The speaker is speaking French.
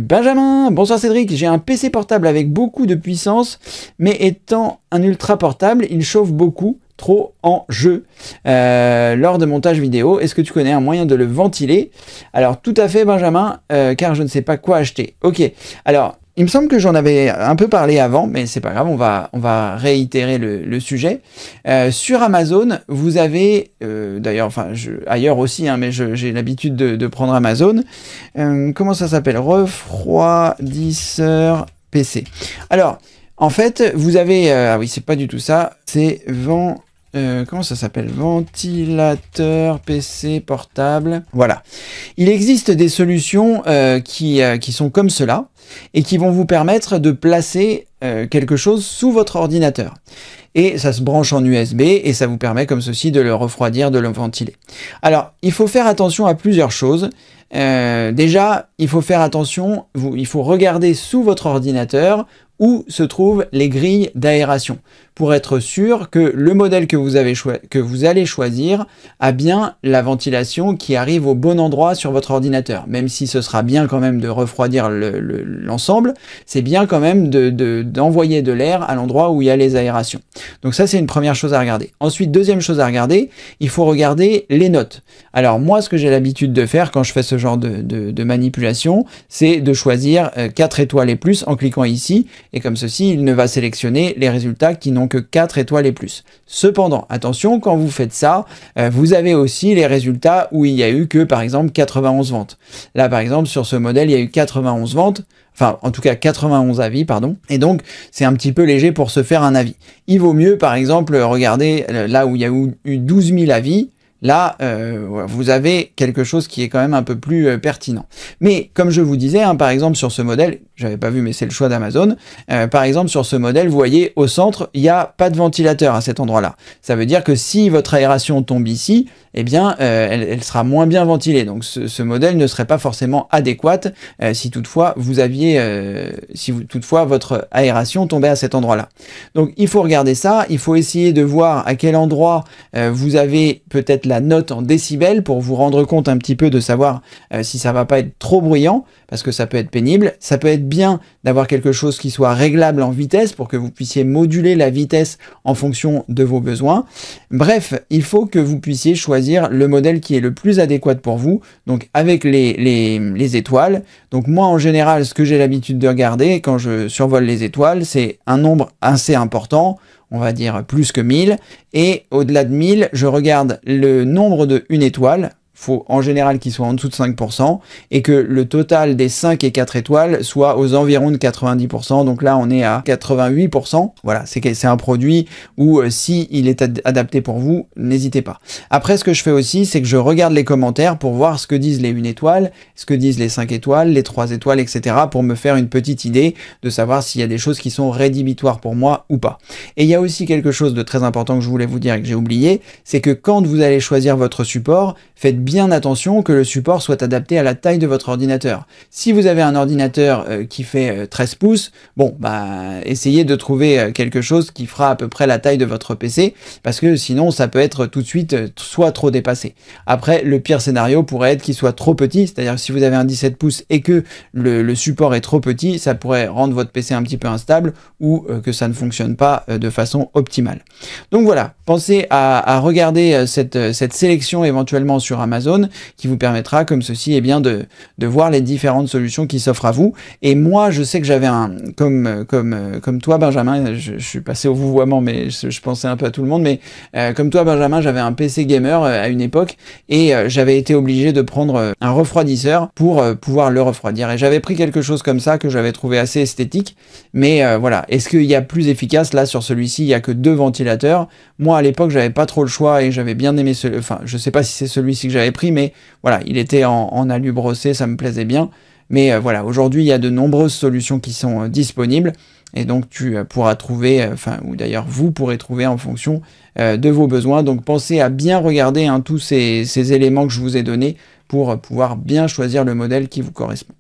Benjamin, bonsoir Cédric, j'ai un PC portable avec beaucoup de puissance, mais étant un ultra portable, il chauffe beaucoup, trop en jeu. Lors de montage vidéo, est-ce que tu connais un moyen de le ventiler? Alors tout à fait Benjamin, car je ne sais pas quoi acheter. Ok, alors il me semble que j'en avais un peu parlé avant, mais c'est pas grave, on va réitérer le sujet. Sur Amazon, vous avez, d'ailleurs, enfin ailleurs aussi, hein, mais j'ai l'habitude de prendre Amazon. Comment ça s'appelle? Refroidisseur PC. Alors, en fait, vous avez, ah oui, c'est pas du tout ça, c'est comment ça s'appelle? Ventilateur PC portable. Voilà. Il existe des solutions qui sont comme cela et qui vont vous permettre de placer quelque chose sous votre ordinateur. Et ça se branche en USB et ça vous permet comme ceci de le refroidir, de le ventiler. Alors, il faut faire attention à plusieurs choses. Déjà, il faut faire attention, il faut regarder sous votre ordinateur où se trouvent les grilles d'aération pour être sûr que le modèle que vous allez choisir a bien la ventilation qui arrive au bon endroit sur votre ordinateur. Même si ce sera bien quand même de refroidir l'ensemble, c'est bien quand même d'envoyer de l'air à l'endroit où il y a les aérations. Donc ça, c'est une première chose à regarder. Ensuite, deuxième chose à regarder, il faut regarder les notes. Alors moi, ce que j'ai l'habitude de faire quand je fais ce genre de manipulation, c'est de choisir 4 étoiles et plus en cliquant ici, et comme ceci, il ne va sélectionner les résultats qui n'ont que 4 étoiles et plus. Cependant, attention, quand vous faites ça, vous avez aussi les résultats où il y a eu que, par exemple, 91 ventes. Là, par exemple, sur ce modèle, il y a eu 91 ventes, enfin, en tout cas, 91 avis, pardon, et donc, c'est un petit peu léger pour se faire un avis. Il vaut mieux, par exemple, regarder là où il y a eu 12 000 avis. Là, vous avez quelque chose qui est quand même un peu plus pertinent. Mais comme je vous disais, hein, par exemple sur ce modèle, j'avais pas vu mais c'est le choix d'Amazon, par exemple sur ce modèle, vous voyez au centre, il n'y a pas de ventilateur à cet endroit-là. Ça veut dire que si votre aération tombe ici, eh bien elle sera moins bien ventilée. Donc ce modèle ne serait pas forcément adéquate si toutefois toutefois votre aération tombait à cet endroit-là. Donc il faut regarder ça, il faut essayer de voir à quel endroit vous avez peut-être la note en décibels pour vous rendre compte un petit peu de savoir si ça va pas être trop bruyant, parce que ça peut être pénible. Ça peut être bien d'avoir quelque chose qui soit réglable en vitesse pour que vous puissiez moduler la vitesse en fonction de vos besoins. Bref, il faut que vous puissiez choisir le modèle qui est le plus adéquat pour vous, donc avec les étoiles. Donc moi en général, ce que j'ai l'habitude de regarder quand je survole les étoiles, c'est un nombre assez important, on va dire plus que 1000, et au-delà de 1000, je regarde le nombre de une étoile. Faut en général qu'il soit en dessous de 5%, et que le total des 5 et 4 étoiles soit aux environs de 90%, donc là on est à 88%, voilà, c'est un produit où si il est adapté pour vous, n'hésitez pas. Après ce que je fais aussi, c'est que je regarde les commentaires pour voir ce que disent les 1 étoile, ce que disent les 5 étoiles, les 3 étoiles, etc. pour me faire une petite idée de savoir s'il y a des choses qui sont rédhibitoires pour moi ou pas. Et il y a aussi quelque chose de très important que je voulais vous dire et que j'ai oublié, c'est que quand vous allez choisir votre support, faites bien attention que le support soit adapté à la taille de votre ordinateur. Si vous avez un ordinateur qui fait 13 pouces, bon, bah, essayez de trouver quelque chose qui fera à peu près la taille de votre PC, parce que sinon ça peut être tout de suite soit trop dépassé. Après, le pire scénario pourrait être qu'il soit trop petit, c'est-à-dire si vous avez un 17 pouces et que le support est trop petit, ça pourrait rendre votre PC un petit peu instable ou que ça ne fonctionne pas de façon optimale. Donc voilà, pensez à regarder cette sélection éventuellement sur Amazon qui vous permettra comme ceci bien de voir les différentes solutions qui s'offrent à vous. Et moi je sais que j'avais comme toi Benjamin, je suis passé au vouvoiement mais je pensais un peu à tout le monde, mais comme toi Benjamin, j'avais un PC gamer à une époque et j'avais été obligé de prendre un refroidisseur pour pouvoir le refroidir, et j'avais pris quelque chose comme ça que j'avais trouvé assez esthétique, mais voilà. Est-ce qu'il y a plus efficace? Là sur celui-ci il n'y a que 2 ventilateurs. Moi à l'époque j'avais pas trop le choix et j'avais bien aimé enfin je sais pas si c'est celui-ci que j'avais pris, mais voilà, il était en alu brossé, ça me plaisait bien. Mais voilà, aujourd'hui il y a de nombreuses solutions qui sont disponibles, et donc tu pourras trouver, ou d'ailleurs vous pourrez trouver en fonction de vos besoins. Donc pensez à bien regarder tous ces éléments que je vous ai donnés pour pouvoir bien choisir le modèle qui vous correspond.